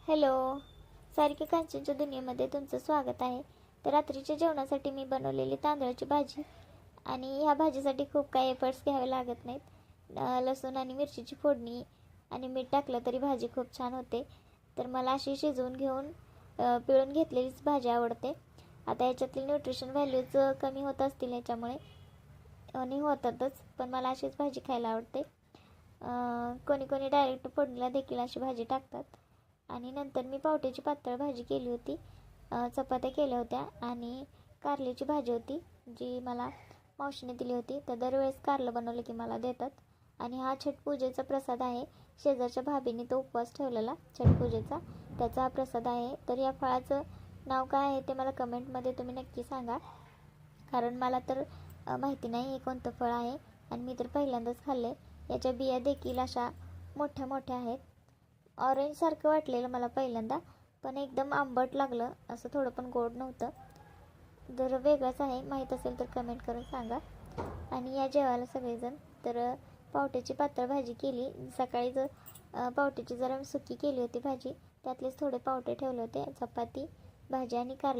Hello, Sarika कांचनच्या दुनियेमध्ये तुमचं स्वागत आहे. तर रात्रीच्या जेवणासाठी मी बनवलेली तांदळाची भाजी आणि ह्या भाजीसाठी खूप काही एफर्ट्स घ्यावे लागत नाहीत. लसूण आणि मिरचीची फोडणी आणि मीठ टाकलं तरी भाजी खूप छान होते. तर मला अशी शिजवून घेऊन पिळून घेतलेलीच भाजी आवडते. आता याच्यातली न्यूट्रिशन व्हॅल्यूज कमी होत असतील याच्यामुळे आणि होतातच, पण मला अशीच भाजी खायला आवडते. कोणी कोणी डायरेक्ट फोडणीला देखील अशी भाजी टाकतात. आणि नंतर मी पावट्याची पातळ भाजी केली होती, चपात्या केल्या होत्या आणि कारल्याची भाजी होती जी मला मावशीने दिली होती. तर दरवेळेस कारलं बनवलं की मला देतात. आणि हा छटपूजेचा प्रसाद आहे. शेजारच्या भाभीने तो उपवास ठेवलेला छटपूजेचा, त्याचा हा प्रसाद आहे. तर या फळाचं नाव काय आहे ते मला कमेंटमध्ये तुम्ही नक्की सांगा, कारण मला तर माहिती नाही हे कोणतं फळ आहे आणि मी तर पहिल्यांदाच खाल्ले. याच्या बिया देखील अशा मोठ्या मोठ्या आहेत. ऑरेंजसारखं वाटलेलं मला पहिल्यांदा, पण एकदम आंबट लागलं, असं थोडं पण गोड नव्हतं. जर वेगळंच आहे, माहीत असेल तर कमेंट करून सांगा. आणि या जेवायला सगळेजण. तर पावट्याची पातळ भाजी केली. सकाळी पावट्याची जरा सुकी केली होती भाजी, त्यातलेच थोडे पावटे ठेवले होते. चपाती, भाजी आणि कारलं